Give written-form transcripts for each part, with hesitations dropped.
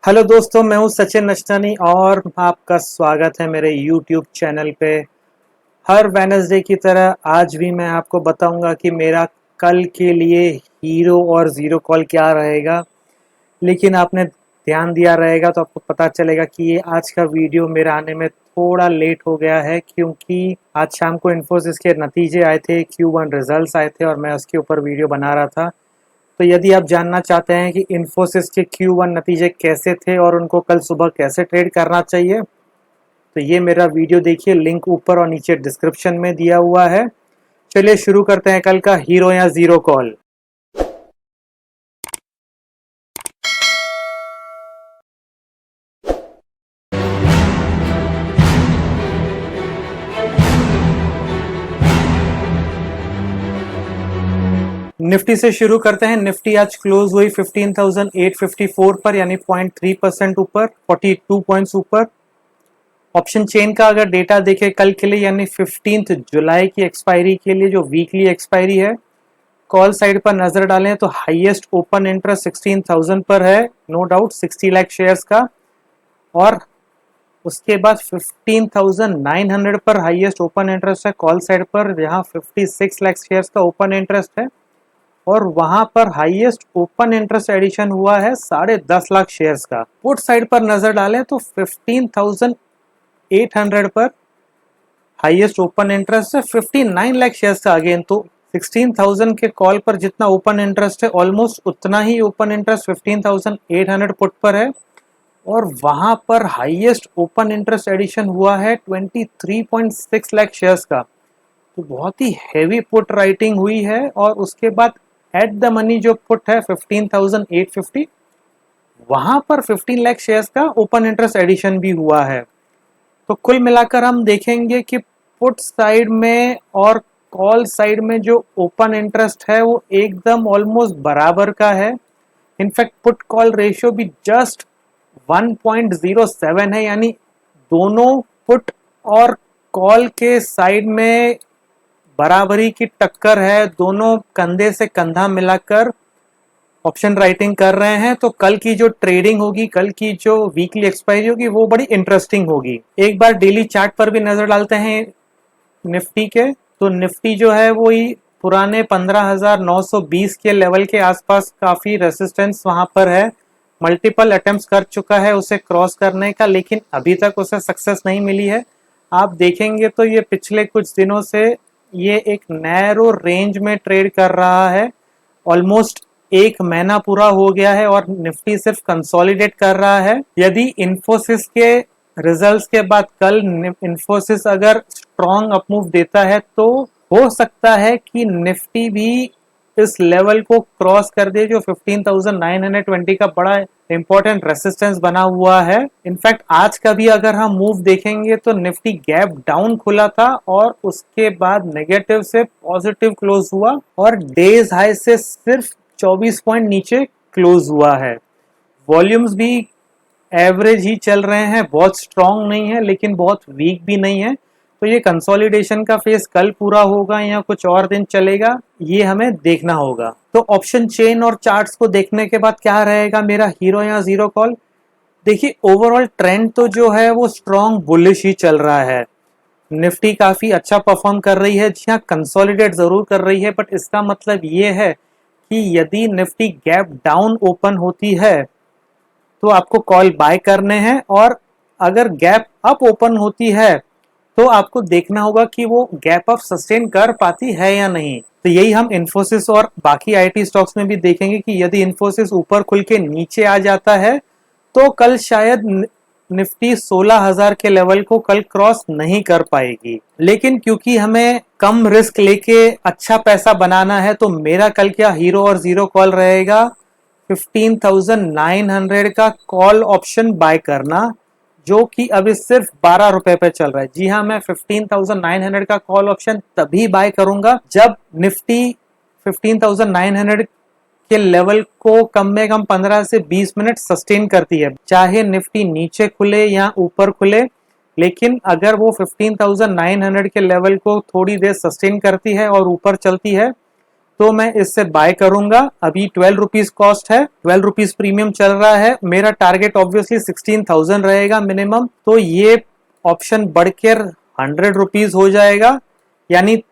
Hello दोस्तों, मैं हूं सचिन नचतानी और आपका स्वागत है मेरे YouTube चैनल पे। हर वेडनेसडे की तरह आज भी मैं आपको बताऊंगा कि मेरा कल के लिए हीरो और ज़ीरो कॉल क्या रहेगा। लेकिन आपने ध्यान दिया रहेगा तो आपको पता चलेगा कि ये आज का वीडियो मेरा आने में थोड़ा लेट हो गया है, क्योंकि आज शाम को इन्फोसिस के नतीजे आए थे, Q1 रिजल्ट्स आए थे और मैं उसके ऊपर वीडियो बना रहा था। तो यदि आप जानना चाहते हैं कि इन्फोसिस के Q1 नतीजे कैसे थे और उनको कल सुबह कैसे ट्रेड करना चाहिए, तो ये मेरा वीडियो देखिए, लिंक ऊपर और नीचे डिस्क्रिप्शन में दिया हुआ है। चलिए शुरू करते हैं कल का हीरो या ज़ीरो कॉल। निफ्टी से शुरू करते हैं। निफ्टी आज क्लोज हुई 15,854 पर, यानी 0.3% ऊपर, 42 पॉइंट्स ऊपर। ऑप्शन चेन का अगर डेटा देखें कल के लिए, यानी 15 जुलाई की एक्सपायरी के लिए जो वीकली एक्सपायरी है, कॉल साइड पर नजर डालें तो हाईएस्ट ओपन इंटरेस्ट 16,000 पर है, नो डाउट 60 लाख शेयर्स का। और उसके बाद 15,900 पर हाईएस्ट ओपन इंटरेस्ट है कॉल साइड पर, जहां 56 लाख शेयर्स का ओपन इंटरेस्ट है। और वहां पर हाईएस्ट ओपन इंटरेस्ट एडिशन हुआ है 10.5 लाख शेयर्स का। पुट साइड पर नजर डालें तो 15,800 पर हाईएस्ट ओपन इंटरेस्ट है 59 लाख शेयर्स का अगेन। तो 16,000 के कॉल पर जितना ओपन इंटरेस्ट है, ऑलमोस्ट उतना ही ओपन इंटरेस्ट 15,800 पुट पर है। और वहां पर हाईएस्ट ओपन इंटरेस्ट एडिशन हुआ है 23.6 लाख शेयर्स का। तो बहुत ही हैवी पुट राइटिंग हुई है। और उसके बाद एट द मनी जो पुट है 15,850, वहां पर 15 लाख शेयर्स का ओपन इंटरेस्ट एडिशन भी हुआ है। तो कुल मिलाकर हम देखेंगे कि पुट साइड में और कॉल साइड में जो ओपन इंटरेस्ट है वो एकदम ऑलमोस्ट बराबर का है। इनफैक्ट पुट कॉल रेशियो भी जस्ट 1.07 है, यानी दोनों पुट और कॉल के साइड में बराबरी की टक्कर है। दोनों कंधे से कंधा मिलाकर ऑप्शन राइटिंग कर रहे हैं। तो कल की जो ट्रेडिंग होगी, कल की जो वीकली एक्सपायरी होगी, वो बड़ी इंटरेस्टिंग होगी। एक बार डेली चार्ट पर भी नजर डालते हैं निफ्टी के। तो निफ्टी जो है वो ही पुराने 15,920 के लेवल के आसपास काफी रेसिस्टेंस वहां पर है। मल्टीपल अटेम्प्ट्स कर चुका है उसे क्रॉस करने का, लेकिन अभी तक उसे सक्सेस नहीं मिली है। आप देखेंगे तो ये पिछले कुछ दिनों से ये एक नैरो रेंज में ट्रेड कर रहा है। ऑलमोस्ट एक महीना पूरा हो गया है और निफ्टी सिर्फ कंसोलिडेट कर रहा है। यदि इन्फोसिस के रिजल्ट्स के बाद कल इन्फोसिस अगर स्ट्रॉन्ग अपमूव देता है तो हो सकता है कि निफ्टी भी इस लेवल को क्रॉस कर दे, जो 15,920 का बड़ा इंपॉर्टेंट रेसिस्टेंस बना हुआ है। इनफैक्ट आज का भी अगर हम मूव देखेंगे तो निफ्टी गैप डाउन खुला था और उसके बाद नेगेटिव से पॉजिटिव क्लोज हुआ और डेज हाई से सिर्फ 24 पॉइंट नीचे क्लोज हुआ है। वॉल्यूम्स भी एवरेज ही चल रहे हैं, बहुत स्ट्रांग नहीं है लेकिन बहुत वीक भी नहीं है। तो ये कंसोलिडेशन का फेज कल पूरा होगा या कुछ और दिन चलेगा, ये हमें देखना होगा। तो ऑप्शन चेन और चार्ट्स को देखने के बाद क्या रहेगा मेरा हीरो या जीरो कॉल। देखिए, ओवरऑल ट्रेंड तो जो है वो स्ट्रांग बुलिश ही चल रहा है। निफ्टी काफी अच्छा परफॉर्म कर रही है, जी हाँ कंसोलिडेट जरूर कर रही है, बट इसका मतलब ये है कि यदि निफ्टी गैप डाउन ओपन होती है तो आपको कॉल बाय करने हैं, और अगर गैप अप ओपन होती है तो आपको देखना होगा कि वो गैप अप सस्टेन कर पाती है या नहीं। तो यही हम इन्फोसिस और बाकी आईटी स्टॉक्स में भी देखेंगे कि यदि इन्फोसिस ऊपर खुल के नीचे आ जाता है तो कल शायद निफ्टी 16,000 के लेवल को कल क्रॉस नहीं कर पाएगी। लेकिन क्योंकि हमें कम रिस्क लेके अच्छा पैसा बनाना है तो मेरा कल क्या हीरो और जीरो कॉल रहेगा 15,900 का कॉल ऑप्शन बाय करना, जो कि अभी सिर्फ 12 रुपए पे चल रहा है। जी हाँ, मैं 15,900 का कॉल ऑप्शन तभी बाय करूंगा जब निफ्टी 15,900 के लेवल को कम में कम 15 से 20 मिनट सस्टेन करती है, चाहे निफ्टी नीचे खुले या ऊपर खुले। लेकिन अगर वो 15,900 के लेवल को थोड़ी देर सस्टेन करती है और ऊपर चलती है तो मैं इससे बाय करूंगा। अभी 12 रुपीज कॉस्ट है, 12 रुपीज प्रीमियम चल रहा है। मेरा टारगेट ऑब्वियसली 16,000 रहेगा मिनिमम, तो ये ऑप्शन बढ़कर 100 रुपीज हो जाएगा, यानी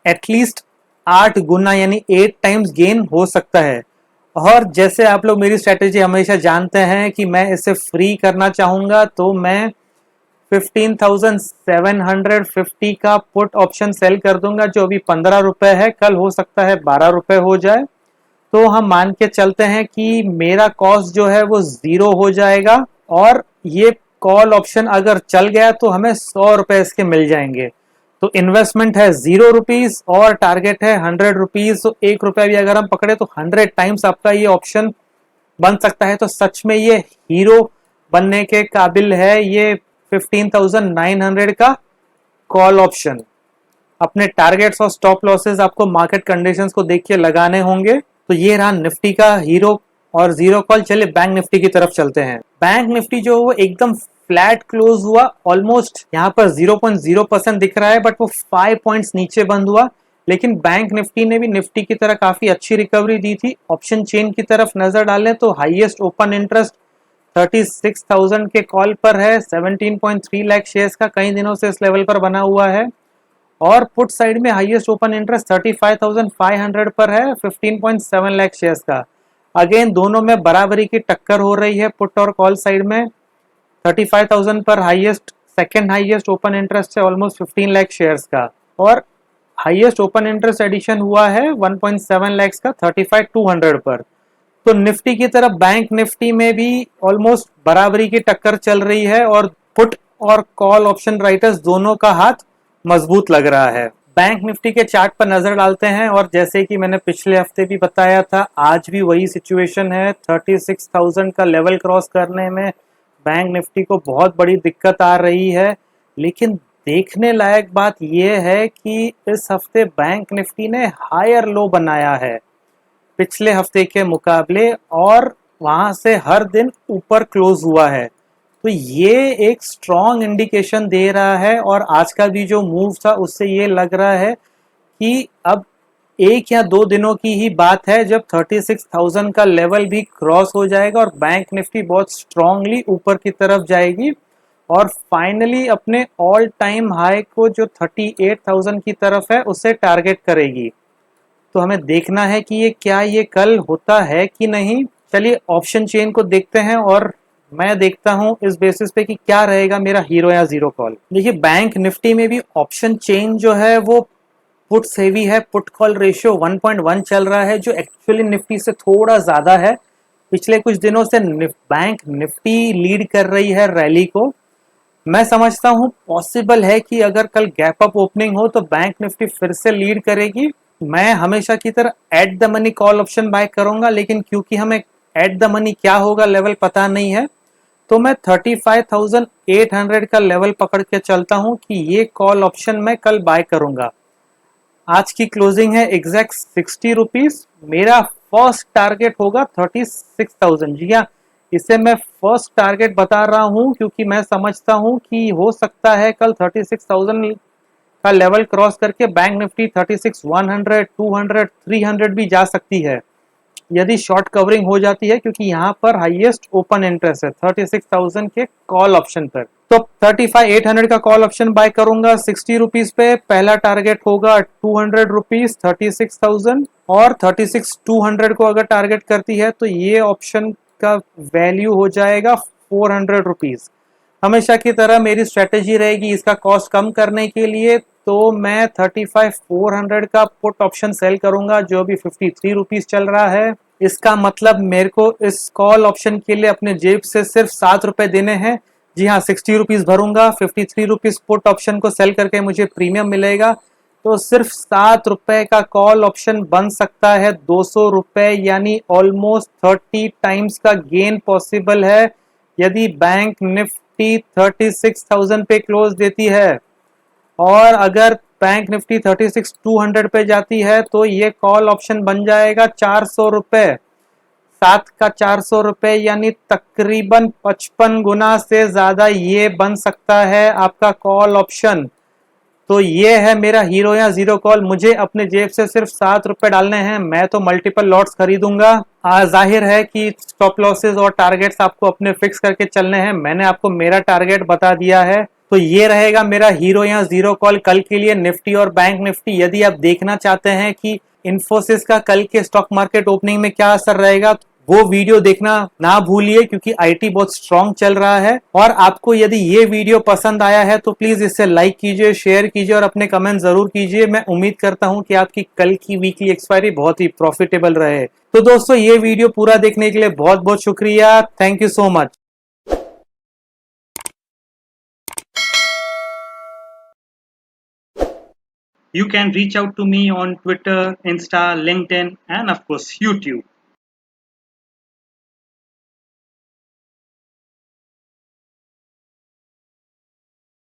एटलीस्ट 8 गुना यानी 8 टाइम्स गेन हो सकता है। और जैसे आप लोग मेरी स्ट्रेटेजी हमेशा जानते हैं कि मैं इसे फ्री करना चाहूंगा, तो मैं 15,750 का पुट ऑप्शन सेल कर दूंगा, जो अभी 15 रुपए है, कल हो सकता है 12 रुपए हो जाए। तो हम मान के चलते हैं कि मेरा कॉस्ट जो है वो 0 हो जाएगा, और ये कॉल ऑप्शन अगर चल गया तो हमें 100 रुपए इसके मिल जाएंगे। तो इन्वेस्टमेंट है 0 रुपीज और टारगेट है 100 रुपीज, तो 1 रुपया भी अगर हम पकड़े तो 100 टाइम्स आपका ये ऑप्शन बन सकता है। तो सच में ये हीरो बनने के काबिल है, ये 15,900 का कॉल ऑप्शन। अपने टारगेट्स और स्टॉप लॉसेस आपको मार्केट कंडीशंस को देख के लगाने होंगे। तो ये रहा निफ्टी का हीरो और जीरो कॉल। चलिए बैंक निफ्टी की तरफ चलते हैं। बैंक निफ्टी जो वो एकदम फ्लैट क्लोज हुआ, ऑलमोस्ट यहाँ पर 0.0% दिख रहा है, बट वो 5 पॉइंट्स नीचे बंद हुआ। लेकिन बैंक निफ्टी ने भी निफ्टी की तरह काफी अच्छी रिकवरी दी थी। ऑप्शन चेन की तरफ नजर डालें तो हाईएस्ट ओपन इंटरेस्ट 36,000 के कॉल पर है, 17.3 लाख शेयर्स का कई दिनों से इस लेवल पर बना हुआ है। और पुट साइड में हाईएस्ट ओपन इंटरेस्ट 35,500 पर है, 15.7 लाख शेयर्स का। अगेन दोनों में बराबरी की टक्कर हो रही है पुट और कॉल साइड में। 35,000 पर highest, second highest open interest है ऑलमोस्ट 15 लाख शेयर्स का। और हाईएस्ट ओपन इंटरेस्ट एडिशन हुआ है 1.7 लाख का 35,200 पर। तो निफ्टी की तरफ बैंक निफ्टी में भी ऑलमोस्ट बराबरी की टक्कर चल रही है, और पुट और कॉल ऑप्शन राइटर्स दोनों का हाथ मजबूत लग रहा है। बैंक निफ्टी के चार्ट पर नजर डालते हैं, और जैसे कि मैंने पिछले हफ्ते भी बताया था, आज भी वही सिचुएशन है। 36,000 का लेवल क्रॉस करने में बैंक निफ्टी को बहुत बड़ी दिक्कत आ रही है। लेकिन देखने लायक बात यह है कि इस हफ्ते बैंक निफ्टी ने हायर लो बनाया है पिछले हफ्ते के मुकाबले, और वहां से हर दिन ऊपर क्लोज हुआ है। तो ये एक स्ट्रॉन्ग इंडिकेशन दे रहा है। और आज का भी जो मूव था उससे ये लग रहा है कि अब 1 या 2 दिनों की ही बात है जब 36,000 का लेवल भी क्रॉस हो जाएगा और बैंक निफ्टी बहुत स्ट्रांगली ऊपर की तरफ जाएगी, और फाइनली अपने ऑल टाइम हाई को जो 38,000 की तरफ है उसे टारगेट करेगी। तो हमें देखना है कि ये कल होता है कि नहीं। चलिए ऑप्शन चेन को देखते हैं, और मैं देखता हूं इस बेसिस पे कि क्या रहेगा मेरा हीरो या जीरो कॉल। देखिए बैंक निफ्टी में भी ऑप्शन चेन जो है वो पुट हेवी है, पुट कॉल रेशियो 1.1 चल रहा है, जो एक्चुअली निफ्टी से थोड़ा ज्यादा है। पिछले कुछ दिनों से बैंक निफ्टी लीड कर रही है रैली को। मैं समझता हूं पॉसिबल है कि अगर कल गैप अप ओपनिंग हो तो बैंक निफ्टी फिर से लीड करेगी। मैं हमेशा की तरह at the money call option buy करूंगा, लेकिन क्योंकि हमें एट द मनी क्या होगा लेवल पता नहीं है, तो मैं 35,800 का लेवल पकड़ के चलता हूं कि ये कॉल ऑप्शन मैं कल बाय करूंगा। आज की क्लोजिंग है एग्जैक्ट 60 रुपीज। मेरा फर्स्ट टारगेट होगा 36,000। जी हाँ, इसे मैं फर्स्ट टारगेट बता रहा हूं क्योंकि मैं समझता हूं कि हो सकता है कल 36,000 का लेवल क्रॉस करके बैंक निफ्टी 36,100, 200, 300 भी जा सकती है यदि शॉर्ट कवरिंग हो जाती है, क्योंकि यहाँ पर हाईएस्ट ओपन इंटरेस्ट है 36,000 के कॉल ऑप्शन पर। तो 35,800 का कॉल ऑप्शन बाय करूंगा 60 रुपीज पे। पहला टारगेट होगा 200 रुपीज 36,000, और 36,200 को अगर टारगेट करती है तो ये ऑप्शन का वैल्यू हो जाएगा 400 रुपीज। हमेशा की तरह मेरी स्ट्रेटेजी रहेगी इसका कॉस्ट कम करने के लिए, तो मैं 35,400 का पुट ऑप्शन सेल करूंगा जो अभी 53 रुपीज चल रहा है। इसका मतलब मेरे को इस कॉल ऑप्शन के लिए अपने जेब से सिर्फ 7 रुपए देने हैं। जी हाँ, 60 रुपीज भरूंगा, 53 रुपीज पुट ऑप्शन को सेल करके मुझे प्रीमियम मिलेगा। तो सिर्फ 7 रुपए का कॉल ऑप्शन बन सकता है 200 रुपए, यानी ऑलमोस्ट 30 टाइम्स का गेन पॉसिबल है यदि बैंक निफ्टी 36,000 पे क्लोज देती है। और अगर बैंक निफ्टी 36,200 पे जाती है तो ये कॉल ऑप्शन बन जाएगा 400 रुपए। 7 का 400 रुपए यानी तकरीबन 55 गुना से ज्यादा ये बन सकता है आपका कॉल ऑप्शन। तो ये है मेरा हीरो या जीरो कॉल। मुझे अपने जेब से सिर्फ 7 रुपए डालने हैं, मैं तो मल्टीपल लॉट्स खरीदूंगा। जाहिर है कि स्टॉप लॉसेस और टारगेट्स आपको अपने फिक्स करके चलने हैं। मैंने आपको मेरा टारगेट बता दिया है। तो ये रहेगा मेरा हीरो या जीरो कॉल कल के लिए निफ्टी और बैंक निफ्टी। यदि आप देखना चाहते हैं कि इन्फोसिस का कल के स्टॉक मार्केट ओपनिंग में क्या असर रहेगा, वो वीडियो देखना ना भूलिए, क्योंकि आईटी बहुत स्ट्रांग चल रहा है। और आपको यदि ये वीडियो पसंद आया है तो प्लीज इसे लाइक कीजिए, शेयर कीजिए और अपने कमेंट जरूर कीजिए। मैं उम्मीद करता हूं कि आपकी कल की वीकली एक्सपायरी बहुत ही प्रॉफिटेबल रहे। तो दोस्तों, ये वीडियो पूरा देखने के लिए बहुत बहुत शुक्रिया। Thank you so much. You can reach out to me on Twitter, Insta, LinkedIn, and of course YouTube.